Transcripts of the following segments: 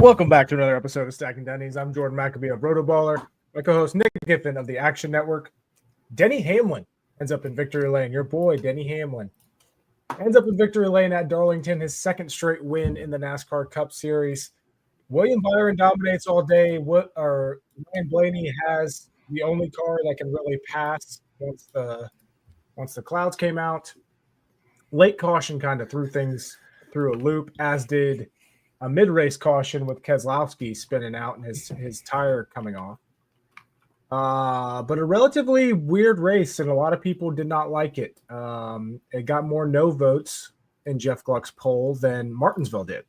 Welcome back to another episode of Stacking Dennys. I'm Jordan McAbee of RotoBaller. My co-host Nick Giffen of the Action Network. Denny Hamlin ends up in victory lane. Your boy, Denny Hamlin, ends up in victory lane at Darlington, his second straight win in the NASCAR Cup Series. William Byron dominates all day. Ryan Blaney has the only car that can really pass once the clouds came out. Late caution kind of threw things through a loop, as did a mid-race caution with Keselowski spinning out and his tire coming off. But a relatively weird race, and a lot of people did not like it. It got more no votes in Jeff Gluck's poll than Martinsville did,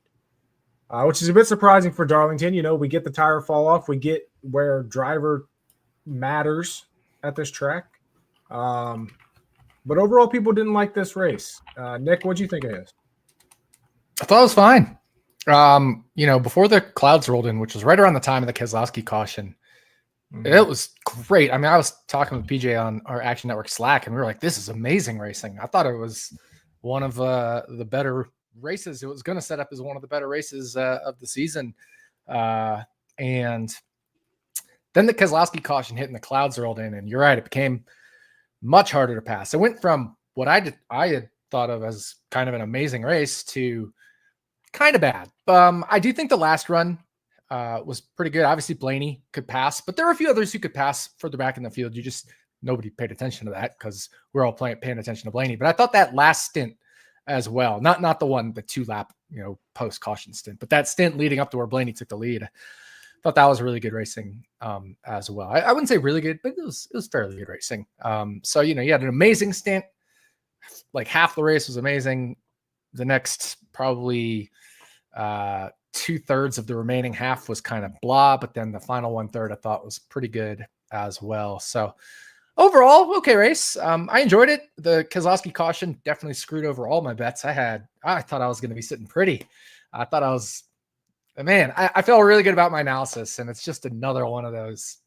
which is a bit surprising for Darlington. You know, we get the tire fall off. We get where driver matters at this track. But overall, people didn't like this race. Nick, what'd you think of this? I thought it was fine. Before the clouds rolled in, which was right around the time of the Keselowski caution, It was great. I mean, I was talking with PJ on our Action Network Slack, and we were like, this is amazing racing. I thought it was one of the better races. It was going to set up as one of the better races of the season. And then the Keselowski caution hit and the clouds rolled in, and you're right, it became much harder to pass. It went from what I had thought of as kind of an amazing race to kind of bad. I do think the last run was pretty good. Obviously, Blaney could pass, but there were a few others who could pass further back in the field. Nobody paid attention to that because we're all paying attention to Blaney. But I thought that last stint as well, not the 2-lap, post caution stint, but that stint leading up to where Blaney took the lead. I thought that was really good racing as well. I wouldn't say really good, but it was fairly good racing. So you had an amazing stint. Like half the race was amazing. The next probably 2/3 of the remaining half was kind of blah, but then the final 1/3 I thought was pretty good as well. So overall, okay race. I enjoyed it. The Keselowski caution definitely screwed over all my bets. I thought I was going to be sitting pretty. I thought I felt really good about my analysis, and it's just another one of those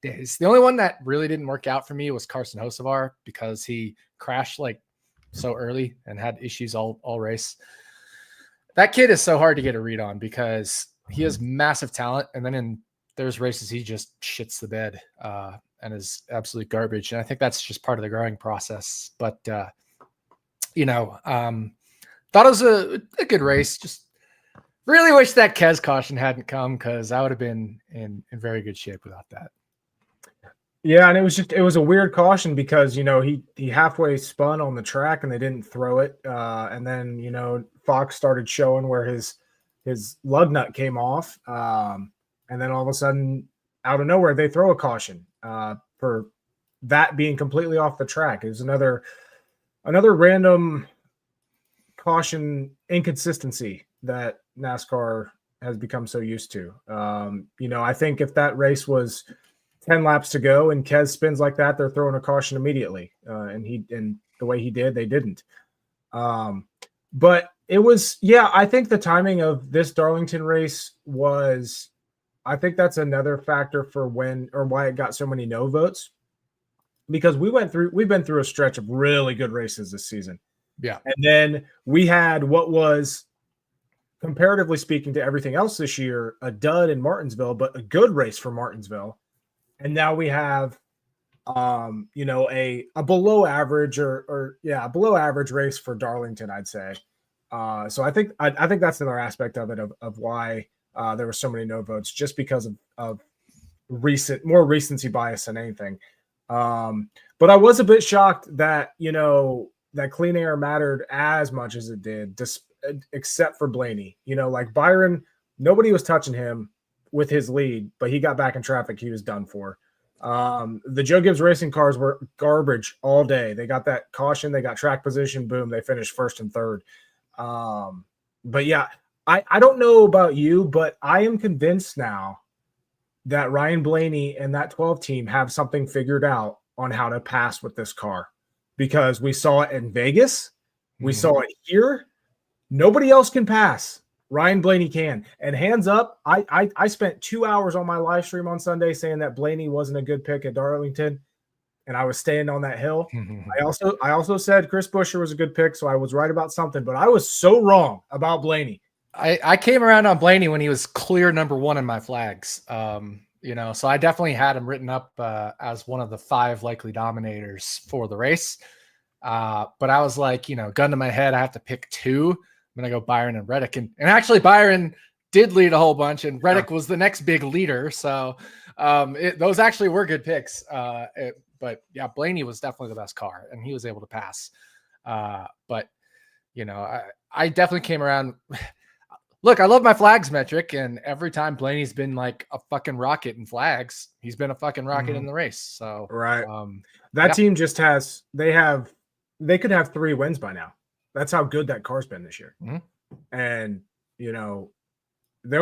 days. The only one that really didn't work out for me was Carson Hocevar, because he crashed like so early and had issues all race. That kid is so hard to get a read on because he has massive talent, and then there's races he just shits the bed and is absolute garbage. And I think that's just part of the growing process. But thought it was a good race. Just really wish that Kes caution hadn't come, because I would have been in very good shape without that. Yeah, and it was a weird caution because, he halfway spun on the track and they didn't throw it. And then, Fox started showing where his lug nut came off. And then all of a sudden, out of nowhere, they throw a caution for that being completely off the track. It was another random caution inconsistency that NASCAR has become so used to. I think if that race was 10 laps to go and Kes spins like that, they're throwing a caution immediately. And the way he did, they didn't. But it was, I think the timing of this Darlington race was, I think that's another factor for why it got so many no votes, because we've been through a stretch of really good races this season. Yeah. And then we had what was, comparatively speaking to everything else this year, a dud in Martinsville, but a good race for Martinsville. And now we have, a below average a below average race for Darlington, I'd say. So I think that's another aspect of it, of why there were so many no votes, just because of more recency bias than anything. But I was a bit shocked that, that clean air mattered as much as it did, except for Blaney. Like Byron, nobody was touching him with his lead, but he got back in traffic. He was done for. The Joe Gibbs racing cars were garbage all day. They got that caution, they got track position, boom, they finished first and third. But yeah, I don't know about you, but I am convinced now that Ryan Blaney and that 12 team have something figured out on how to pass with this car, because we saw it in Vegas. We saw it here. Nobody else can pass. Ryan Blaney can. And hands up, I spent 2 hours on my live stream on Sunday saying that Blaney wasn't a good pick at Darlington, and I was staying on that hill. I also said Chris Buescher was a good pick, so I was right about something, but I was so wrong about Blaney. I came around on Blaney when he was clear number one in my flags. So I definitely had him written up as one of the 5 likely dominators for the race. But I was like, gun to my head, I have to pick 2. I'm going to go Byron and Reddick. And actually Byron did lead a whole bunch, and Reddick was the next big leader. So those actually were good picks. But yeah, Blaney was definitely the best car, and he was able to pass. But I definitely came around. Look, I love my flags metric, and every time Blaney's been like a fucking rocket in flags, he's been a fucking rocket in the race. So right, that team just has they could have 3 wins by now. That's how good that car's been this year. And they'll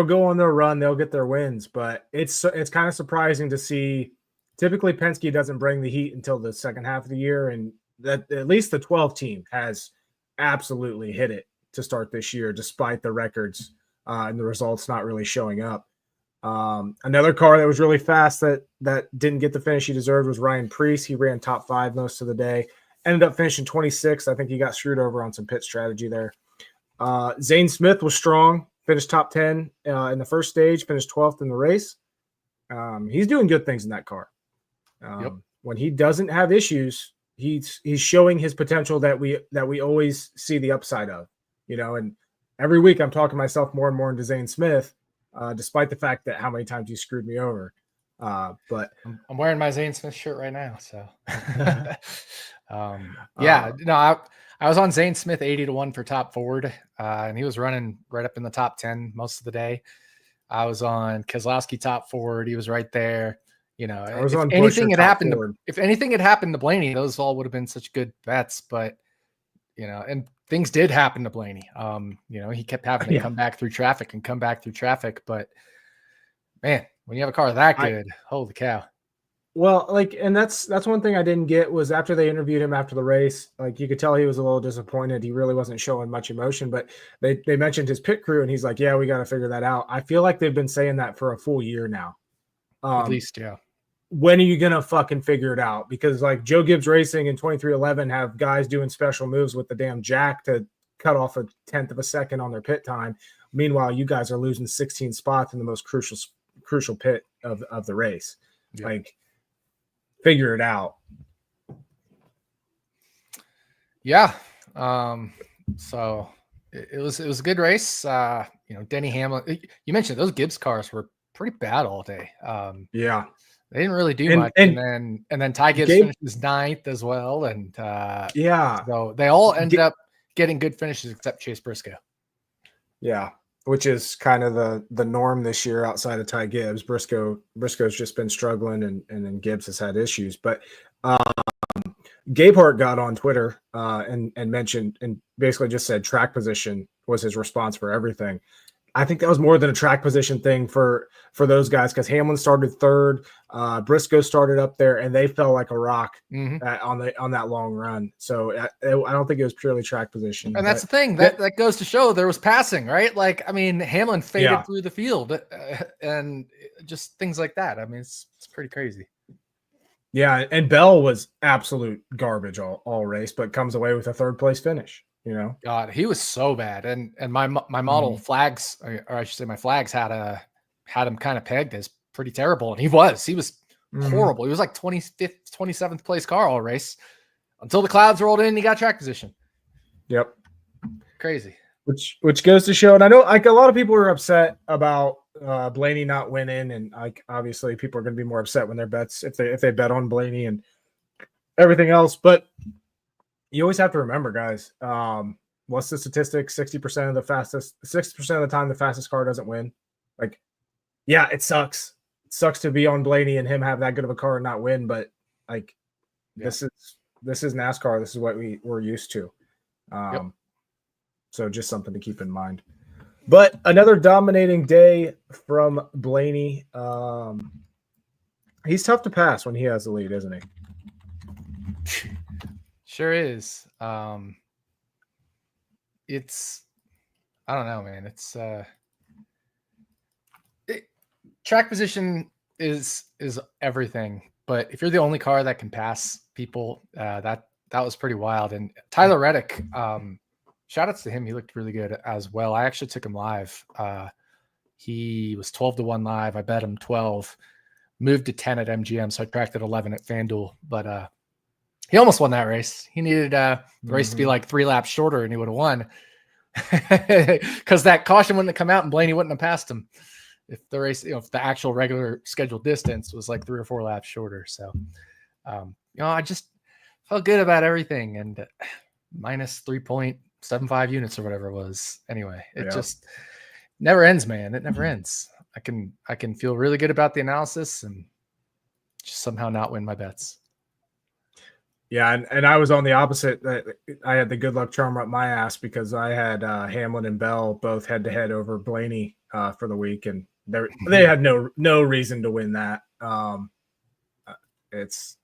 go on their run, they'll get their wins, but it's kind of surprising to see. Typically, Penske doesn't bring the heat until the second half of the year, and that at least the 12 team has absolutely hit it to start this year, despite the records and the results not really showing up. Another car that was really fast that didn't get the finish he deserved was Ryan Preece. He ran top 5 most of the day, ended up finishing 26th. I think he got screwed over on some pit strategy there. Zane Smith was strong, finished top 10 in the first stage, finished 12th in the race. He's doing good things in that car. When he doesn't have issues, he's showing his potential that we always see the upside of. And every week I'm talking myself more and more into Zane Smith, despite the fact that how many times you screwed me over. But I'm wearing my Zane Smith shirt right now. So, I was on Zane Smith 80-1 for top Ford, and he was running right up in the top 10 most of the day. I was on Keselowski top Ford. He was right there. I was if on anything Buescher had happened, Ford. if anything had happened to Blaney, those all would have been such good bets. But and things did happen to Blaney. He kept having to come back through traffic. But man, when you have a car that good, holy cow. Well, and that's one thing I didn't get was after they interviewed him after the race, you could tell he was a little disappointed. He really wasn't showing much emotion, but they mentioned his pit crew, and he's like, yeah, we got to figure that out. I feel like they've been saying that for a full year now. At least, yeah. When are you going to fucking figure it out? Because Joe Gibbs Racing in 2311 have guys doing special moves with the damn jack to cut off 1/10 of a second on their pit time. Meanwhile, you guys are losing 16 spots in the most crucial pit of the race. Yeah. Figure it out. Yeah. So it was a good race. Denny, Hamlin, you mentioned those Gibbs cars were pretty bad all day. Yeah. They didn't really do much. And then Ty Gibbs finishes 9th as well. And so they all ended up getting good finishes except Chase Briscoe. Yeah. Which is kind of the norm this year outside of Ty Gibbs. Briscoe's just been struggling, and then Gibbs has had issues. But Gabehart got on Twitter and mentioned and basically just said track position was his response for everything. I think that was more than a track position thing for those guys, because Hamlin started 3rd, Briscoe started up there, and they fell like a rock on that long run. So I don't think it was purely track position. And that's the thing that goes to show there was passing, right? Hamlin faded through the field and just things like that. I mean, it's pretty crazy. Yeah, and Bell was absolute garbage all race, but comes away with a 3rd place finish. God, he was so bad, and my model flags, or I should say, my flags had him kind of pegged as pretty terrible, and he was horrible. He was like 25th, 27th place car all race until the clouds rolled in and he got track position. Yep, crazy. Which goes to show, and I know a lot of people are upset about Blaney not winning, and obviously people are going to be more upset when their bets if they bet on Blaney and everything else, but you always have to remember, guys, what's the statistic? 60% of the time, the fastest car doesn't win. Yeah, it sucks. It sucks to be on Blaney and him have that good of a car and not win, but this is NASCAR. This is what we're used to. So just something to keep in mind. But another dominating day from Blaney. He's tough to pass when he has the lead, isn't he? Sure is. It's, I don't know, man. It's track position is everything, but if you're the only car that can pass people, that was pretty wild. And Tyler Reddick shout outs to him. He looked really good as well. I actually took him live. He was 12-1 live. I bet him 12, moved to 10 at MGM. So I tracked at 11 at FanDuel, but he almost won that race. He needed the race to be like 3 laps shorter and he would have won because that caution wouldn't have come out and Blaney wouldn't have passed him if the race, if the actual regular scheduled distance was like 3 or 4 laps shorter. So, I just felt good about everything, and minus 3.75 units or whatever it was. Anyway, it just never ends, man. It never ends. I can feel really good about the analysis and just somehow not win my bets. Yeah, and I was on the opposite. I had the good luck charm up my ass because I had Hamlin and Bell both head to head over Blaney for the week, and they had no reason to win that. That's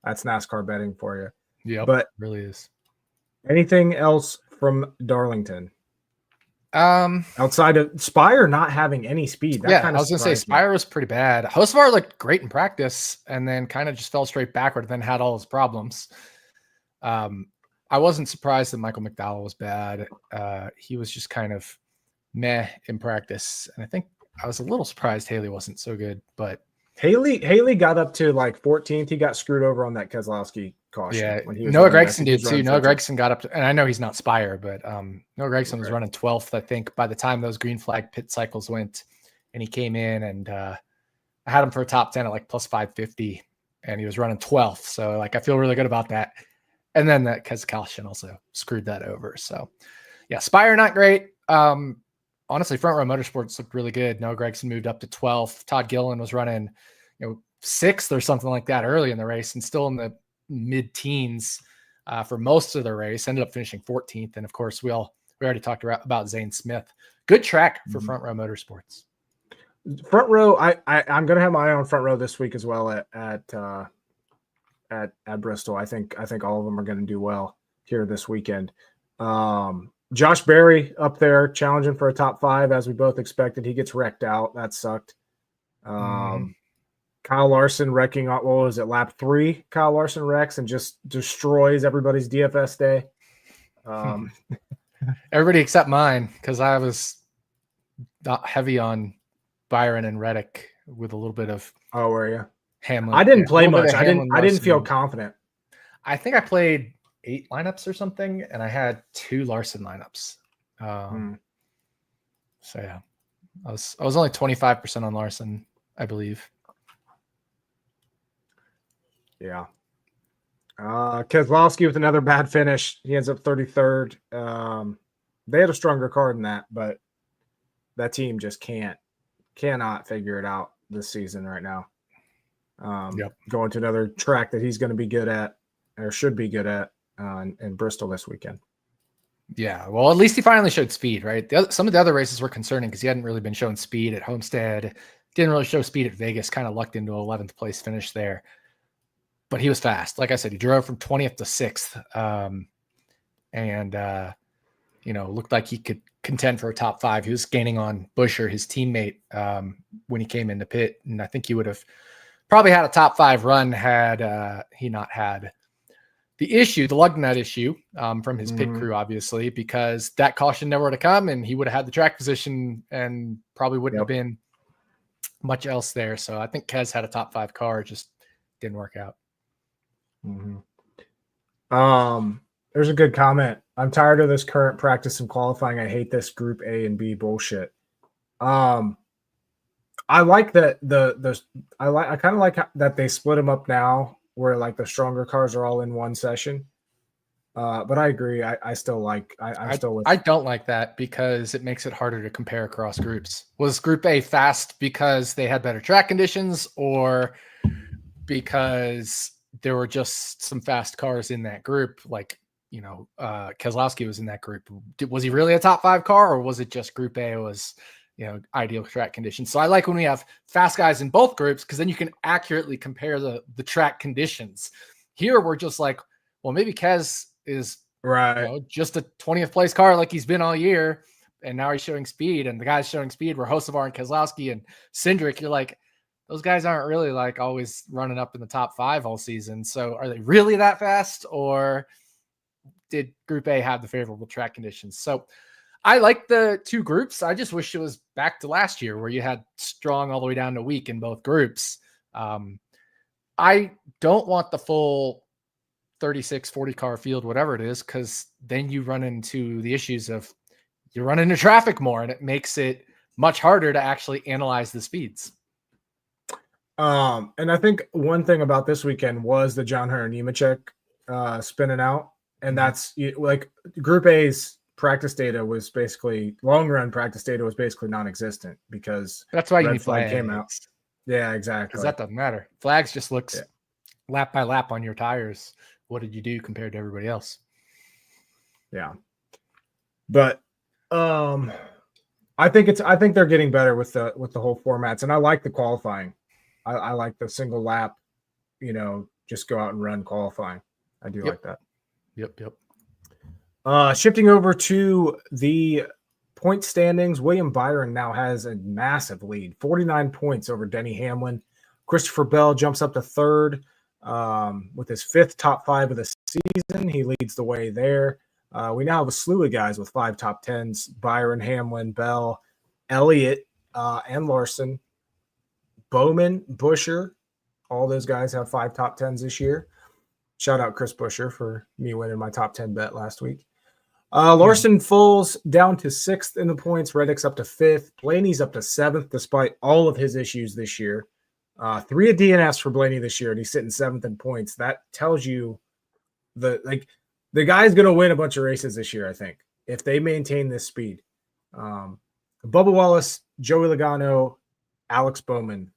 NASCAR betting for you. Yeah, but it really is. Anything else from Darlington? Outside of Spire not having any speed. I was gonna say Spire was pretty bad. Hocevar looked great in practice and then kind of just fell straight backward and then had all his problems. I wasn't surprised that Michael McDowell was bad. He was just kind of meh in practice. And I think I was a little surprised Haley wasn't so good, but Haley got up to like 14th. He got screwed over on that Keselowski caution. Yeah, Noah Gragson did too. Noah Gragson got up to, and I know he's not Spire, but Noah Gragson was running 12th, I think, by the time those green flag pit cycles went, and he came in and I had him for a top 10 at like plus 550, and he was running 12th. So like I feel really good about that. And then that Keselowski also screwed that over. So yeah, Spire not great. Honestly, Front Row Motorsports looked really good. Noah Gragson moved up to 12th. Todd Gilliland was running, 6th or something like that early in the race and still in the mid-teens for most of the race. Ended up finishing 14th. And of course, we already talked about Zane Smith. Good track for Front Row Motorsports. Front Row, I'm going to have my eye on Front Row this week as well at Bristol. I think all of them are going to do well here this weekend. Josh Berry up there challenging for a top 5 as we both expected. He gets wrecked out. That sucked. Kyle Larson wrecking on, what was it, lap 3? Kyle Larson wrecks and just destroys everybody's DFS day. Everybody except mine, because I was not heavy on Byron and Reddick with a little bit of were you? Hamlin. I didn't play much. I didn't feel confident. I think I played 8 lineups or something, and I had 2 Larson lineups. So yeah, I was only 25% on Larson, I believe. Yeah. Keselowski with another bad finish. He ends up 33rd. They had a stronger car than that, but that team just cannot figure it out this season right now. Going to another track that he's going to be good at, or should be good at, in Bristol this weekend. Yeah, well, at least he finally showed speed, right? Some of the other races were concerning because he hadn't really been showing speed at Homestead. Didn't really show speed at Vegas, kind of lucked into 11th place finish there. But he was fast. Like I said, he drove from 20th to 6th. Looked like he could contend for a top 5. He was gaining on Buescher, his teammate, when he came into pit. And I think he would have probably had a top 5 run had he not had the lug nut issue from his pit crew, obviously, because that caution never would have come and he would have had the track position and probably wouldn't have been much else there. So I think Kez had a top 5 car, just didn't work out. There's a good comment. I'm tired of this current practice and qualifying. I hate this group A and B bullshit. I like that I kind of like that they split them up now where like the stronger cars are all in one session. But I agree. I still like, I'm still with. I don't like that because it makes it harder to compare across groups. Was Group A fast because they had better track conditions or because there were just some fast cars in that group? Like, Keselowski was in that group. Was he really a top 5 car or was it just Group A was, ideal track conditions? So I like when we have fast guys in both groups because then you can accurately compare the track conditions. Here we're just like, well, maybe Kez is right, just a 20th place car like he's been all year, and now he's showing speed, and the guys showing speed were Hocevar and Keselowski and Cindric. You're like, those guys aren't really like always running up in the top 5 all season. So are they really that fast, or did Group A have the favorable track conditions. So I like the two groups. I just wish it was back to last year where you had strong all the way down to weak in both groups. I don't want the full 36, 40 car field, whatever it is, because then you run into the issues of you run into traffic more, and it makes it much harder to actually analyze the speeds. And I think one thing about this weekend was the John Hunter Nemechek spinning out, and that's like Group A's practice data was basically long run practice data was basically non-existent because that's why you red need flag flags. came out. Yeah, exactly. Because that doesn't matter. Flags just looks lap by lap on your tires. What did you do compared to everybody else? Yeah, but I think they're getting better with the whole formats, and I like the qualifying. I like the single lap, just go out and run qualifying. I do like that. Yep. Shifting over to the point standings, William Byron now has a massive lead, 49 points over Denny Hamlin. Christopher Bell jumps up to third with his fifth top 5 of the season. He leads the way there. We now have a slew of guys with 5 top 10s: Byron, Hamlin, Bell, Elliott, and Larson. Bowman, Busher, all those guys have 5 top 10s this year. Shout out Chris Busher for me winning my top 10 bet last week. Larson falls down to 6th in the points. Reddick's up to 5th. Blaney's up to 7th despite all of his issues this year. 3 of DNFs for Blaney this year, and he's sitting 7th in points. That tells you the guy's going to win a bunch of races this year, I think, if they maintain this speed. Bubba Wallace, Joey Logano, Alex Bowman,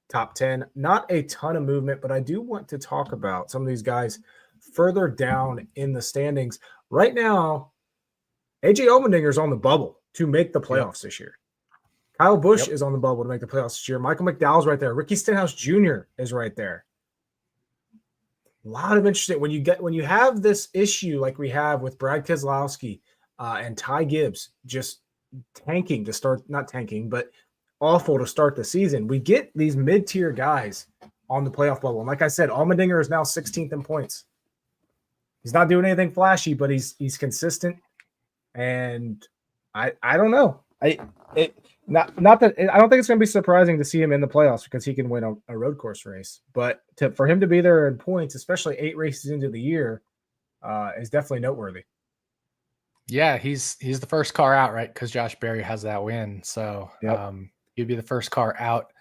top 10. Not a ton of movement, but I do want to talk about some of these guys further down in the standings. Right now, AJ Allmendinger's on the bubble to make the playoffs this year. Kyle Busch is on the bubble to make the playoffs this year. Michael McDowell's right there. Ricky Stenhouse Jr. is right there. A lot of interesting when you have this issue like we have with Brad Keselowski and Ty Gibbs just tanking to start, not tanking, but awful to start the season. We get these mid-tier guys on the playoff bubble. And like I said, Allmendinger is now 16th in points. He's not doing anything flashy, but he's consistent. And I don't know. I don't think it's going to be surprising to see him in the playoffs because he can win a road course race. But for him to be there in points, especially 8 races into the year, is definitely noteworthy. Yeah, he's the first car out, right? Because Josh Berry has that win. So he'd be the first car out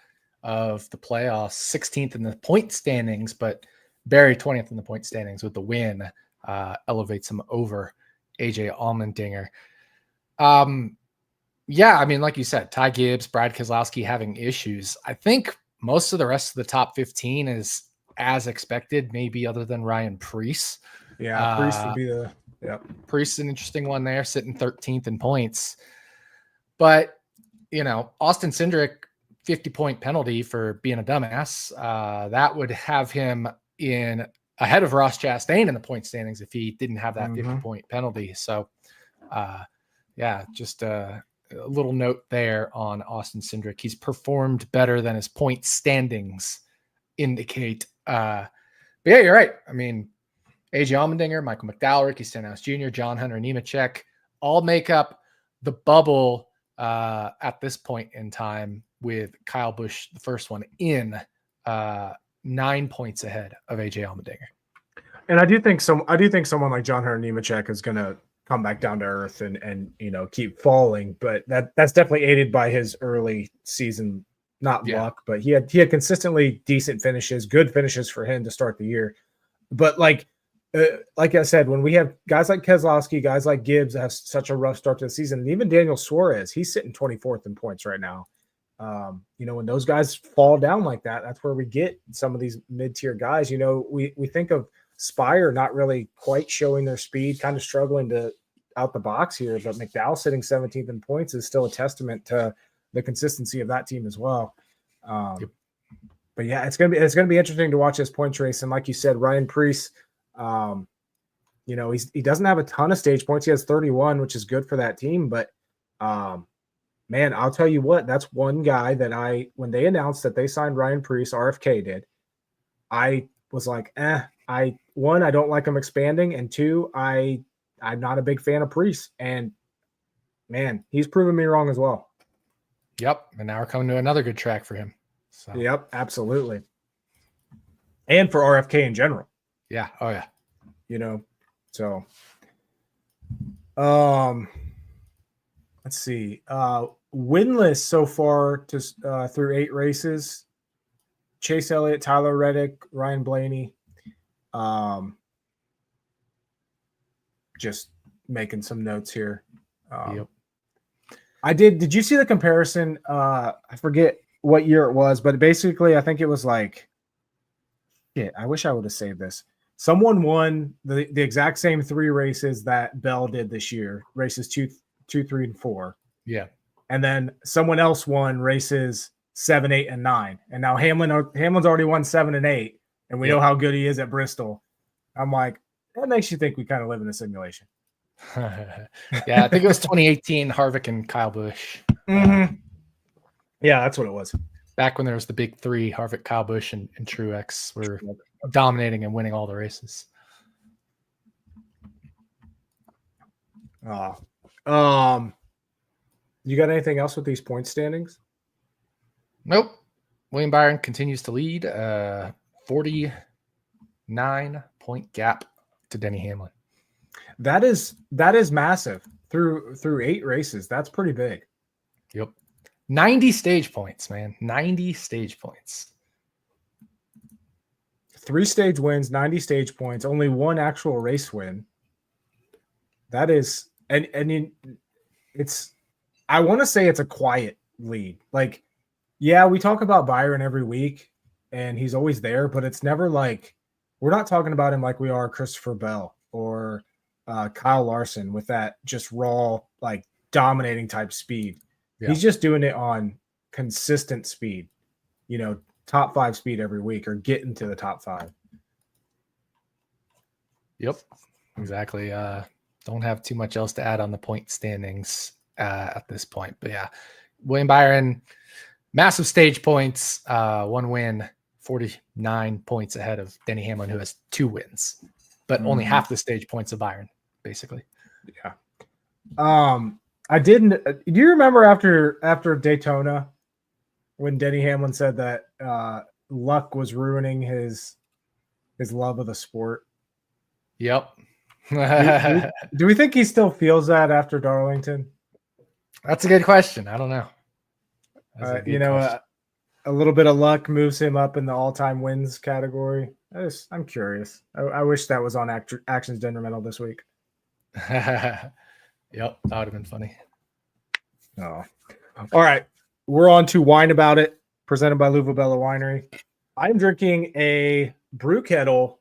of the playoffs, 16th in the point standings, but Berry 20th in the point standings with the win elevates him over AJ Allmendinger. Yeah, I mean, like you said, Ty Gibbs, Brad Keselowski having issues. I think most of the rest of the top 15 is as expected, maybe other than Ryan Preece. Yeah, Preece would be Preece is an interesting one there, sitting 13th in points. But, Austin Cindric, 50-point penalty for being a dumbass. That would have him in ahead of Ross Chastain in the point standings if he didn't have that 50-point penalty. So, just a little note there on Austin Cindric. He's performed better than his point standings indicate. But yeah, you're right. I mean, AJ Allmendinger, Michael McDowell, Ricky Stenhouse Jr., John Hunter Nemechek all make up the bubble at this point in time, with Kyle Busch, the first one, in 9 points ahead of AJ Allmendinger. And I do think someone like John Hunter Nemechek is going to come back down to earth and keep falling, but that's definitely aided by his early season, not luck, but he had consistently decent finishes, good finishes for him to start the year. But like I said, when we have guys like Keselowski, guys like Gibbs that have such a rough start to the season, and even Daniel Suarez, he's sitting 24th in points right now. When those guys fall down like that, that's where we get some of these mid-tier guys. We think of Spire not really quite showing their speed, kind of struggling to out the box here, but McDowell sitting 17th in points is still a testament to the consistency of that team as well. But yeah, it's gonna be interesting to watch this points race. And like you said, Ryan Preece, he doesn't have a ton of stage points. He has 31, which is good for that team. But man, I'll tell you what, that's one guy that when they announced that they signed Ryan Preece, RFK did, I was like, I one, I don't like him expanding, and two, I'm not a big fan of Priest. And man, he's proven me wrong as well. Yep. And now we're coming to another good track for him. So Yep, absolutely. And for RFK in general. yeah. Oh yeah. So let's see. Winless so far to through 8 races. Chase Elliott, Tyler Reddick, Ryan Blaney. Just making some notes here. Yep. Did you see the comparison? I forget what year it was, but basically I think it was like, I wish I would have saved this. Someone won the exact same 3 races that Bell did this year, races 2, 3, and 4. Yeah. And then someone else won races 7, 8, and 9. And now Hamlin's already won 7 and 8, and we know how good he is at Bristol. I'm like, that makes you think we kind of live in a simulation. Yeah, I think it was 2018, Harvick and Kyle Busch. Mm-hmm. Yeah, that's what it was. Back when there was the big 3, Harvick, Kyle Busch, and Truex were dominating and winning all the races. You got anything else with these point standings? Nope. William Byron continues to lead, 49-point gap to Denny Hamlin. That is massive through 8 races. That's pretty big. Yep. 90 stage points, man. 90 stage points. 3 stage wins, 90 stage points, only 1 actual race win. That is, and it's, I want to say it's a quiet lead. Like, yeah, we talk about Byron every week and he's always there, but it's never like, we're not talking about him like we are Christopher Bell or Kyle Larson with that just raw, like dominating type speed. Yeah. He's just doing it on consistent speed, top 5 speed every week or getting to the top 5. Yep, exactly. Don't have too much else to add on the point standings at this point. But yeah, William Byron, massive stage points, 1 win, 49 points ahead of Denny Hamlin, who has 2 wins, but only half the stage points of Byron, basically. Yeah. I didn't. Do you remember after Daytona when Denny Hamlin said that luck was ruining his love of the sport? Yep. Do we think he still feels that after Darlington? That's a good question. I don't know. A little bit of luck moves him up in the all-time wins category. I'm curious. I wish that was on Actions Detrimental this week. Yep, that would have been funny. Oh. All right. We're on to Wine About It, presented by Luvabella Winery. I'm drinking a brew kettle,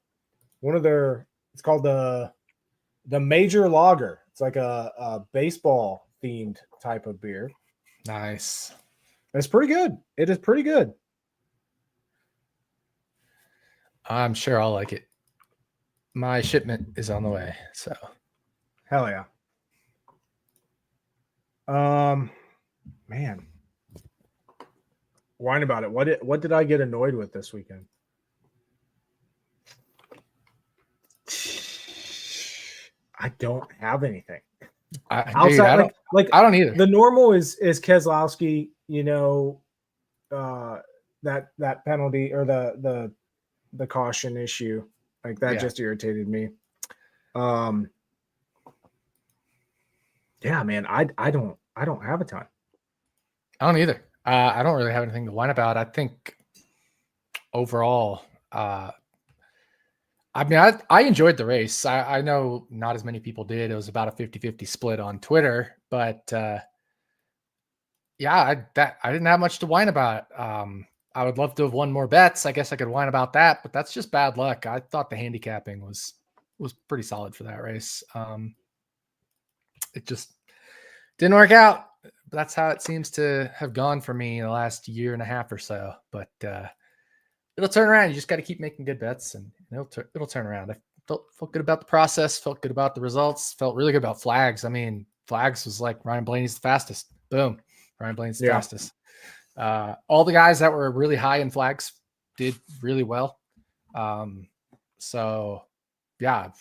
it's called the Major Lager. It's like a baseball themed type of beer. Nice. It's pretty good. It is pretty good. I'm sure I'll like it. My shipment is on the way, so. Hell yeah. Man. Wine About It. What did I get annoyed with this weekend? I don't have anything. Outside, I don't either. The normal is Keselowski, that penalty or the caution issue. Like that just irritated me. Yeah, man, I don't have a ton. I don't either. I don't really have anything to whine about. I think overall, I enjoyed the race. I know not as many people did. It was about a 50-50 split on Twitter, but I didn't have much to whine about. I would love to have won more bets. I guess I could whine about that, but that's just bad luck. I thought the handicapping was pretty solid for that race. It just didn't work out. That's how it seems to have gone for me in the last year and a half or so. But it'll turn around. You just got to keep making good bets, and it'll turn around. I felt good about the process. Felt good about the results. Felt really good about flags. I mean, flags was like Ryan Blaney's the fastest. Boom, Ryan Blaney's the fastest. All the guys that were really high in flags did really well. So Yeah.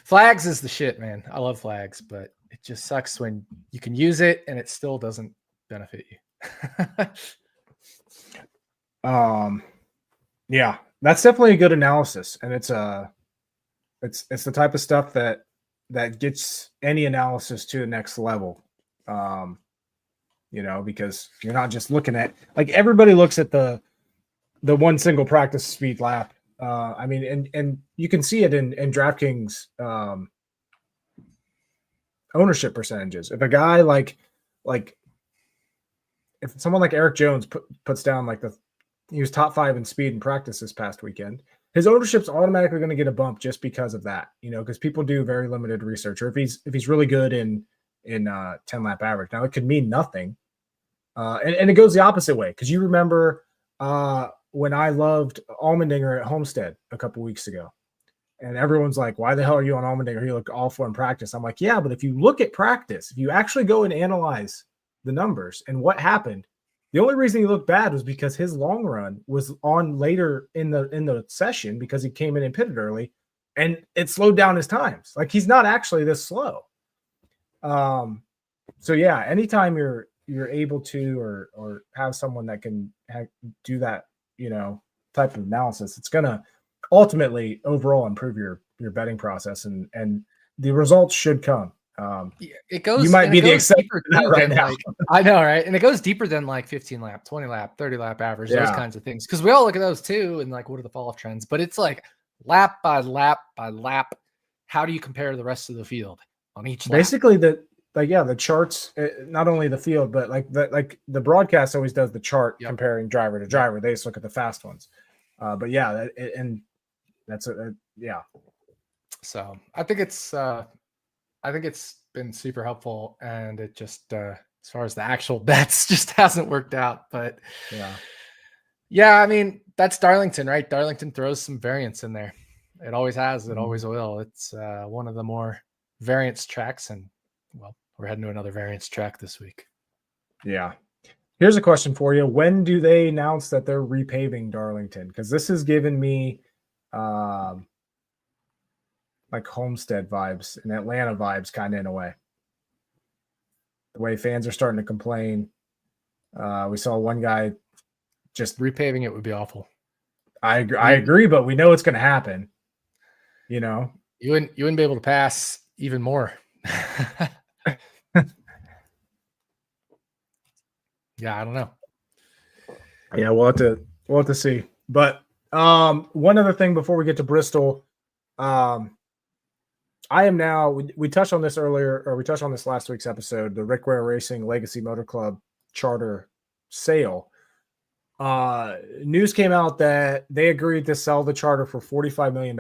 Flags is the shit, man. I love flags, but it just sucks when you can use it and it still doesn't benefit you. Yeah, that's definitely a good analysis, and it's the type of stuff that gets any analysis to the next level. Because you're not just looking at, like, everybody looks at the one single practice speed lap. And you can see it in DraftKings ownership percentages. If a guy like if someone like Eric Jones puts down he was top 5 in speed in practice this past weekend, his ownership's automatically going to get a bump just because of that, because people do very limited research. Or if he's really good in 10 lap average. Now it could mean nothing. And it goes the opposite way. Cause you remember when I loved Allmendinger at Homestead a couple weeks ago, and everyone's like, why the hell are you on Allmendinger? He looked awful in practice. I'm like, yeah, but if you look at practice, if you actually go and analyze the numbers and what happened, the only reason he looked bad was because his long run was on later in the session because he came in and pitted early, and it slowed down his times. Like, he's not actually this slow. So yeah, anytime you're able to or have someone that can do that, type of analysis, it's gonna ultimately overall improve your betting process, and the results should come. It goes. You might be the exception right now. I know, right? And it goes deeper than 15 lap, 20 lap, 30 lap average, those kinds of things. Because we all look at those too, and what are the fall off trends? But it's lap by lap by lap. How do you compare the rest of the field on each lap? Basically, the charts, not only the field, but the broadcast always does the chart comparing driver to driver. They just look at the fast ones. But yeah, and that's yeah. So I think it's been super helpful, and it just as far as the actual bets just hasn't worked out. But yeah, I mean, that's Darlington, right? Darlington throws some variance in there. It always has. It always will. It's one of the more variance tracks, and we're heading to another variance track this week. Yeah. Here's a question for you. When do they announce that they're repaving Darlington? Because this has given me Homestead vibes and Atlanta vibes, kind of, in a way. The way fans are starting to complain. We saw one guy just repaving it would be awful. I agree, but we know it's going to happen. You wouldn't be able to pass even more. Yeah, I don't know. Yeah, we'll have to see. But one other thing before we get to Bristol, I am now. We touched on this earlier, or we touched on this last week's episode. The Rick Ware Racing Legacy Motor Club charter sale. News came out that they agreed to sell the charter for $45 million.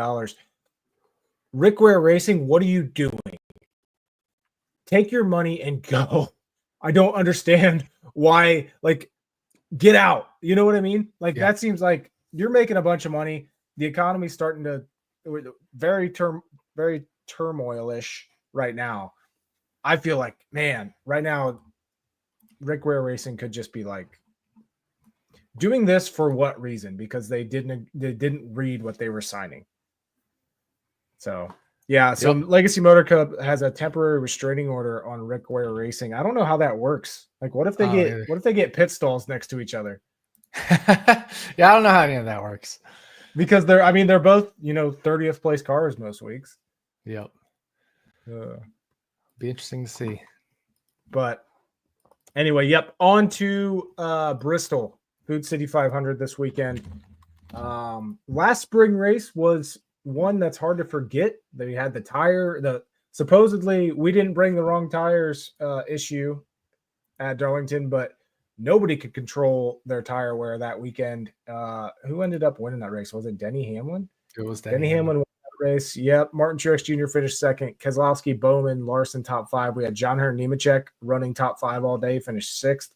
Rick Ware Racing, what are you doing? Take your money and go. I don't understand why. Get out. You know what I mean? That seems like you're making a bunch of money. The economy's starting to very turmoil-ish right now. I feel like, man, right now, Rick Ware Racing could just be doing this for what reason? Because they didn't read what they were signing. So yeah, so Legacy Motor Club has a temporary restraining order on Rick Ware Racing. I don't know how that works. What if they get pit stalls next to each other? Yeah, I don't know how any of that works. Because they're both 30th place cars most weeks. Yep. Be interesting to see. But anyway, on to Bristol Food City 500 this weekend. Last spring race was one that's hard to forget. They had supposedly we didn't bring the wrong tires issue at Darlington, but nobody could control their tire wear that weekend. Who ended up winning that race? Was it Denny Hamlin? It was Denny Hamlin won that race. Yep. Martin Truex Jr. finished second. Keselowski, Bowman, Larson top 5. We had John Hunter Nemechek running top 5 all day, finished 6th.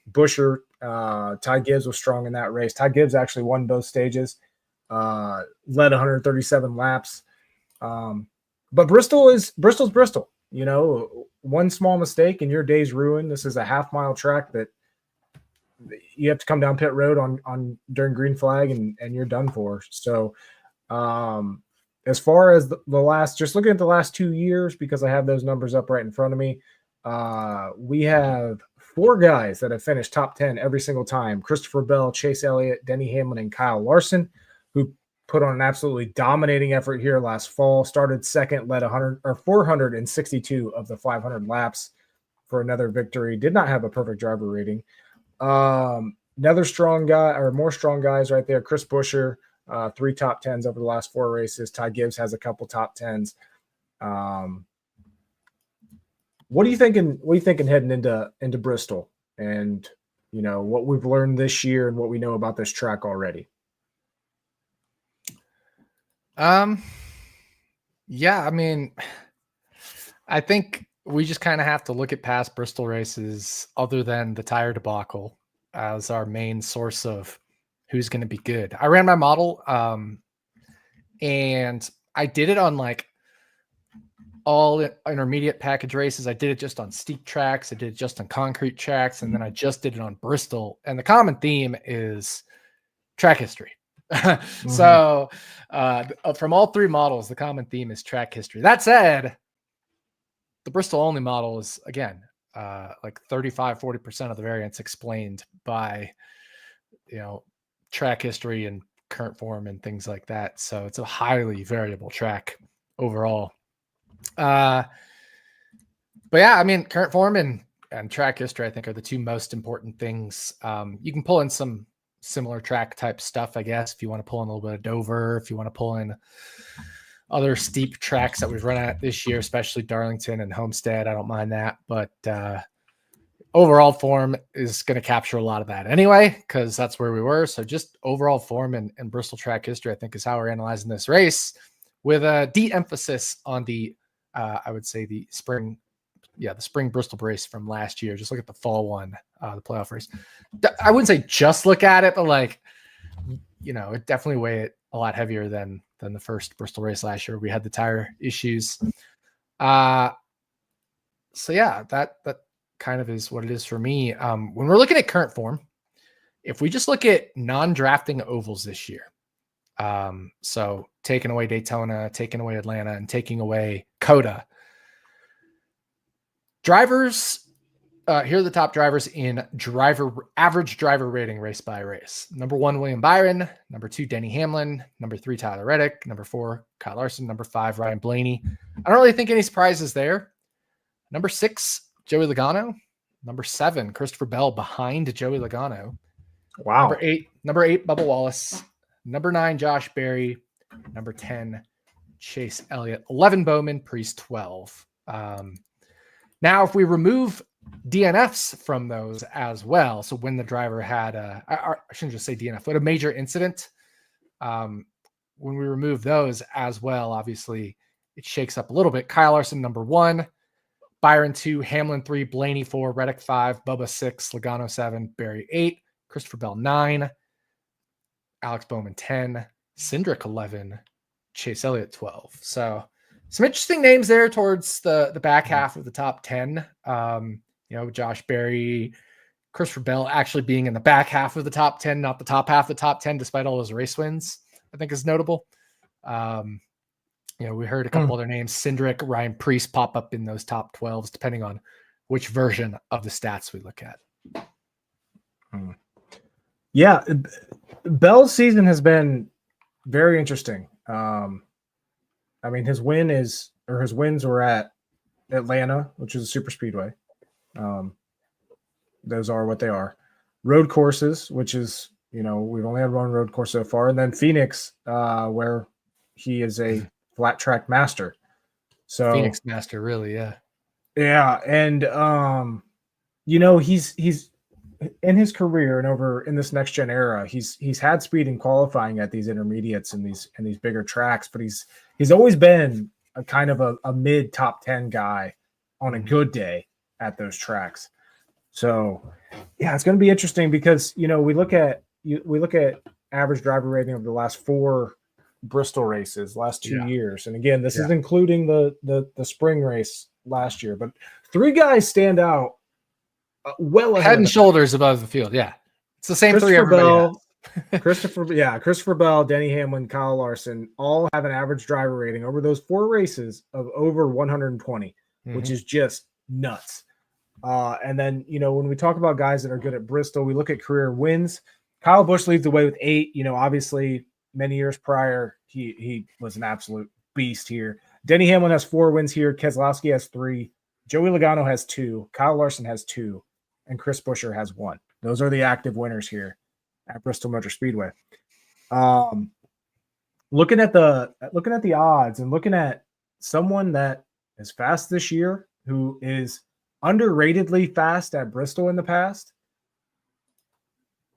Busher, Ty Gibbs was strong in that race. Ty Gibbs actually won both stages. Led 137 laps. But Bristol's Bristol. One small mistake and your day's ruined. This is a half-mile track that you have to come down pit road on during green flag and you're done for. So as far as the last, just looking at the last 2 years, because I have those numbers up right in front of me, we have 4 guys that have finished top 10 every single time: Christopher Bell, Chase Elliott, Denny Hamlin, and Kyle Larson, who put on an absolutely dominating effort here last fall. Started second, led 462 of the 500 laps for another victory. Did not have a perfect driver rating. Another strong guy, or more strong guys right there: Chris Buescher, 3 top 10s over the last 4 races. Ty Gibbs has a couple top 10s. What are you thinking? What are you thinking heading into Bristol, and what we've learned this year and what we know about this track already? Yeah, I mean, I think we just kind of have to look at past Bristol races, other than the tire debacle, as our main source of who's going to be good. I ran my model, and I did it on like all intermediate package races. I did it just on steep tracks. I did it just on concrete tracks. And then I just did it on Bristol. And the common theme is track history. So from all 3 models, the common theme is track history. That said, the Bristol only model is, again, like 35-40% of the variance explained by track history and current form and things like that. So it's a highly variable track overall. But yeah, I mean, current form and track history, I think, are the 2 most important things. You can pull in some similar track type stuff, I guess, if you want to pull in a little bit of Dover, if you want to pull in other steep tracks that we've run at this year, especially Darlington and Homestead. I don't mind that, but overall form is going to capture a lot of that anyway, because that's where we were. So just overall form and Bristol track history, I think, is how we're analyzing this race, with a de-emphasis on the I would say the spring Bristol race from last year. Just look at the fall one, the playoff race. I wouldn't say just look at it, but it definitely weigh it a lot heavier than the first Bristol race last year. We had the tire issues. So yeah, that kind of is what it is for me. When we're looking at current form, if we just look at non-drafting ovals this year, so taking away Daytona, taking away Atlanta, and taking away Coda, drivers, here are the top drivers in average driver rating race by race. Number 1, William Byron. Number 2, Denny Hamlin. Number 3, Tyler Reddick. Number 4, Kyle Larson. Number 5, Ryan Blaney. I don't really think any surprises there. Number 6, Joey Logano. Number 7, Christopher Bell, behind Joey Logano. Wow. Number 8, Bubba Wallace. Number 9, Josh Berry. Number 10, Chase Elliott. 11, Bowman. Priest, 12. Now, if we remove DNFs from those as well, so when the driver had I shouldn't just say DNF, but a major incident, when we remove those as well, obviously it shakes up a little bit. Kyle Larson, number 1, Byron 2, Hamlin 3, Blaney 4, Reddick 5, Bubba 6, Logano 7, Berry 8, Christopher Bell 9, Alex Bowman 10, Cindric 11, Chase Elliott 12. So some interesting names there towards the back half of the top 10. Josh Berry, Christopher Bell actually being in the back half of the top 10, not the top half of the top 10, despite all those race wins, I think is notable. We heard a couple other names, Cindric, Ryan Priest, pop up in those top 12s, depending on which version of the stats we look at. Yeah, Bell's season has been very interesting. I mean, his wins were at Atlanta, which is a super speedway. Those are what they are. Road courses, which is, we've only had one road course so far, and then Phoenix, where he is a flat track master. So Phoenix master, really, yeah. Yeah, and he's in his career and over in this next gen era, he's had speed in qualifying at these intermediates and these bigger tracks, but he's always been a kind of a mid top 10 guy on a good day at those tracks. So yeah, it's going to be interesting because we look at average driver rating over the last 4 Bristol races, last 2 years, and again, this is including the spring race last year, but 3 guys stand out well ahead and shoulders above the field. Yeah, it's the same 3 everybody Bell, has. Christopher Bell, Denny Hamlin, Kyle Larson all have an average driver rating over those 4 races of over 120, which is just nuts. And then, when we talk about guys that are good at Bristol, we look at career wins. Kyle Busch leads the way with 8. Obviously, many years prior, he was an absolute beast here. Denny Hamlin has 4 wins here. Keselowski has 3. Joey Logano has 2. Kyle Larson has 2. And Chris Buescher has 1. Those are the active winners here at Bristol Motor Speedway. Looking at the odds and looking at someone that is fast this year, who is underratedly fast at Bristol in the past,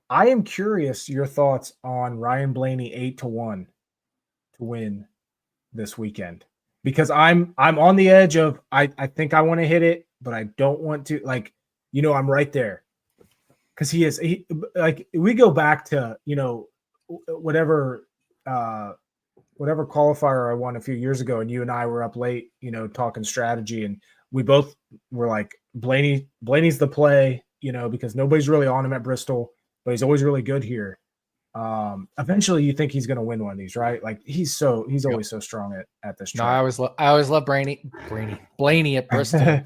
I am curious your thoughts on Ryan Blaney 8-1 to win this weekend, because I'm on the edge of I think I want to hit it, but I don't want to. I'm right there, because we go back to whatever qualifier I won a few years ago, and you and I were up late, talking strategy, and we both were like, Blaney's the play, because nobody's really on him at Bristol, but he's always really good here. Eventually you think he's going to win one of these, right? Like he's always so strong at this track. No, I always love Blaney at Bristol.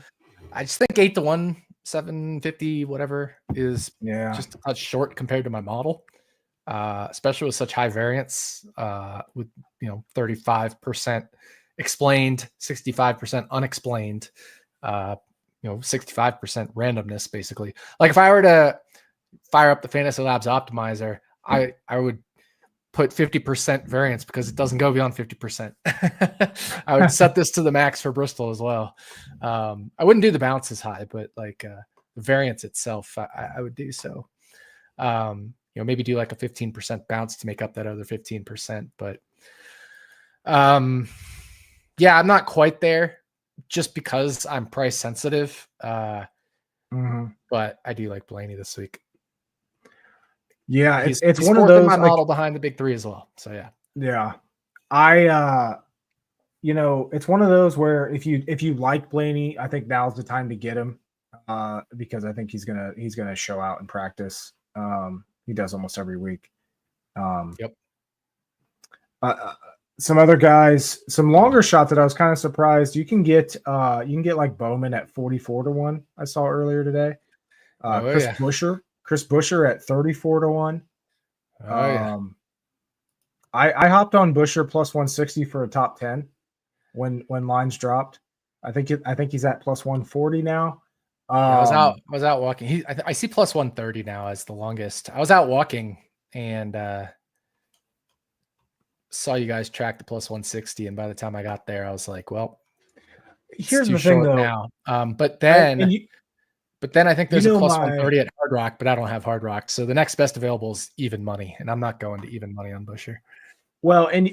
I just think 8-1, 750, whatever is just a touch short compared to my model. Especially with such high variance, with 35% explained, 65% unexplained, 65% randomness, basically. Like if I were to fire up the Fantasy Labs optimizer, I would put 50% variance because it doesn't go beyond 50%. I would set this to the max for Bristol as well. I wouldn't do the bounce as high, but the variance itself, I would do so. Maybe do like a 15% bounce to make up that other 15%. But I'm not quite there just because I'm price sensitive. But I do like Blaney this week. Yeah, he's one of those, my model behind the big 3 as well. So yeah. It's one of those where if you like Blaney, I think now's the time to get him, because I think he's gonna show out in practice. He does almost every week. Some other guys, some longer shots that I was kind of surprised. You can get like Bowman at 44-1. I saw earlier today. Chris Buescher at 34-1. I hopped on Buescher plus 160 for a top 10 when lines dropped. I think he's at plus 140 now. I was out walking. I see plus 130 now as the longest. I was out walking and saw you guys track the plus 160, and by the time I got there, I was like, well, here's the thing though. Now. But then I think there's a plus 130 at Hard Rock, but I don't have Hard Rock. So the next best available is even money, and I'm not going to even money on Buescher. Well, and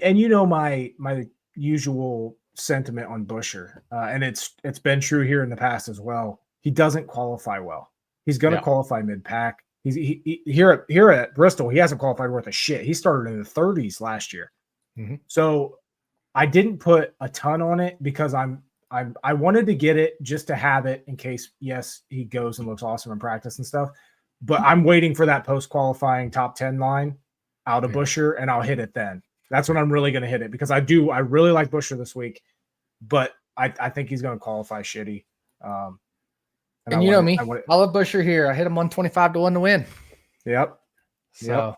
my usual sentiment on Buescher, and it's been true here in the past as well. He doesn't qualify well. He's going to qualify mid-pack. He here at Bristol, he hasn't qualified worth a shit. He started in the 30s last year. So I didn't put a ton on it because I wanted to get it just to have it in case, yes, he goes and looks awesome in practice and stuff. But I'm waiting for that post-qualifying top 10 line out of Buescher, and I'll hit it then. That's when I'm really going to hit it, because I really like Buescher this week, but I think he's going to qualify shitty. And you know me, I love Buescher here. I hit him 125-1 to win. Yep. So,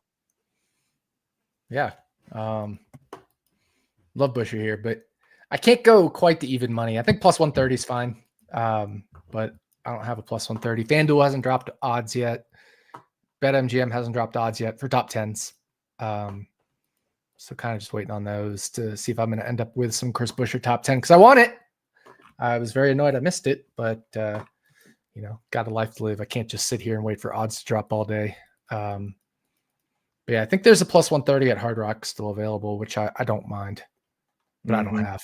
love Buescher here, but I can't go quite the even money. I think plus 130 is fine, but I don't have a plus 130. FanDuel hasn't dropped odds yet. BetMGM hasn't dropped odds yet for top 10s. So kind of just waiting on those to see if I'm going to end up with some Chris Buescher top 10 because I want it. I was very annoyed I missed it, but got a life to live. I can't just sit here and wait for odds to drop all day. But I think there's a plus 130 at Hard Rock still available, which I don't mind, but I don't have.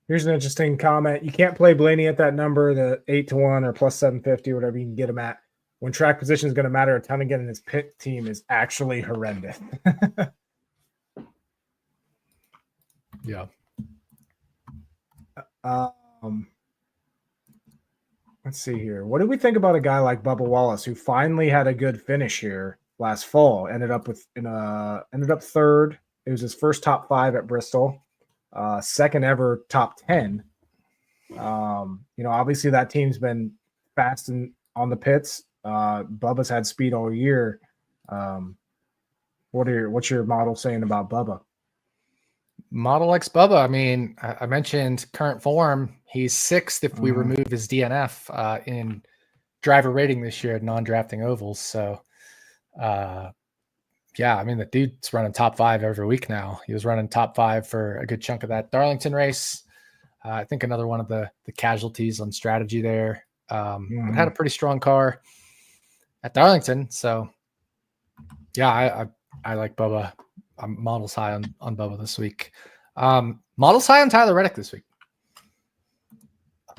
Here's an interesting comment. You can't play Blaney at that number, the 8-1 or plus 750, whatever you can get him at, when track position is going to matter a ton again, and his pit team is actually horrendous. Let's see here. What did we think about a guy like Bubba Wallace, who finally had a good finish here last fall? Ended up third. It was his first top 5 at Bristol, second ever top 10. Obviously that team's been fast and on the pits. Bubba's had speed all year. What's your model saying about Bubba? Model likes Bubba. I mean, I mentioned current form. He's 6th if we remove his DNF in driver rating this year at non-drafting ovals. So, yeah, I mean, the dude's running top 5 every week now. He was running top 5 for a good chunk of that Darlington race. I think another one of the casualties on strategy there. But had a pretty strong car at Darlington. So, yeah, I like Bubba. I'm models high on Bubba this week. Models high on Tyler Reddick this week.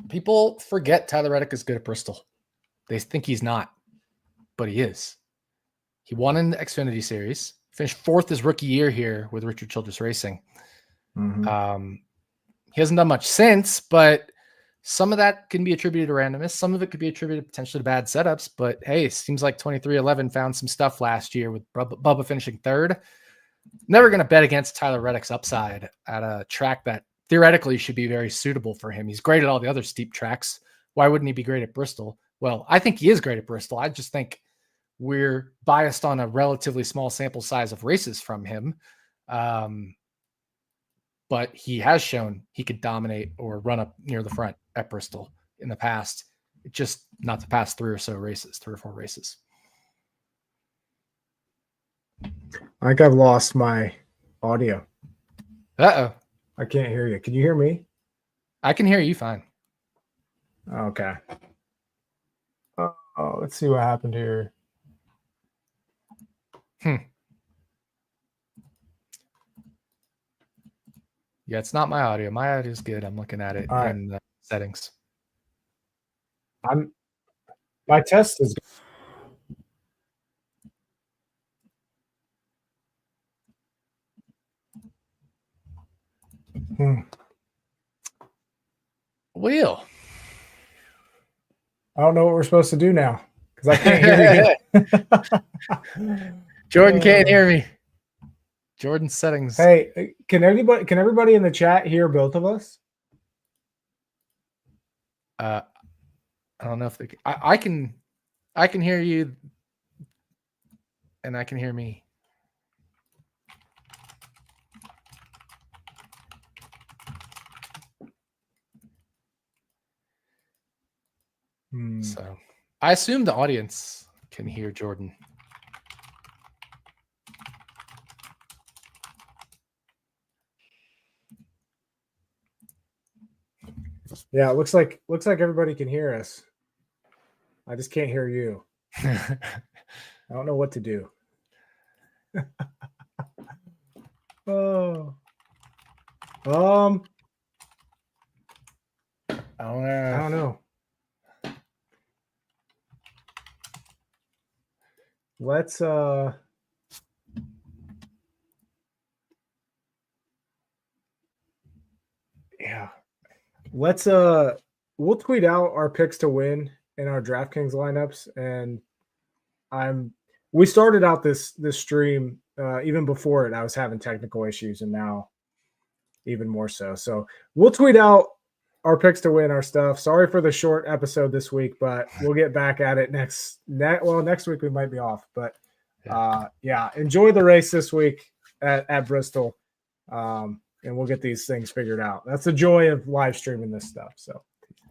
People forget Tyler Reddick is good at Bristol. They think he's not, but he is. He won in the Xfinity Series, finished 4th his rookie year here with Richard Childress Racing. He hasn't done much since, but some of that can be attributed to randomness. Some of it could be attributed potentially to bad setups, but hey, it seems like 2311 found some stuff last year with Bubba finishing 3rd. Never going to bet against Tyler Reddick's upside at a track that theoretically should be very suitable for him. He's great at all the other steep tracks. Why wouldn't he be great at Bristol? Well, I think he is great at Bristol. I just think we're biased on a relatively small sample size of races from him. But he has shown he could dominate or run up near the front at Bristol in the past. Just not the past 3 or 4 races. I think I've lost my audio. Uh-oh. I can't hear you. Can you hear me? I can hear you fine. Okay. Let's see what happened here. Yeah, it's not my audio. My audio is good. I'm looking at it in the settings. My test is Wheel. I don't know what we're supposed to do now because I can't hear you. Jordan can't hear me. Jordan's settings. Hey, can everybody in the chat hear both of us? I don't know if they can. I can hear you, and I can hear me. So I assume the audience can hear Jordan. Yeah, it looks like everybody can hear us. I just can't hear you. I don't know what to do. I don't know. Let's we'll tweet out our picks to win in our DraftKings lineups, and we started out this stream even before it I was having technical issues, and now even more so. So we'll tweet out our picks to win our stuff. Sorry for the short episode this week, but we'll get back at it next week we might be off, but enjoy the race this week at Bristol. And we'll get these things figured out. That's the joy of live streaming this stuff. So,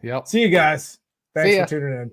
yep. See you guys. Thanks for tuning in.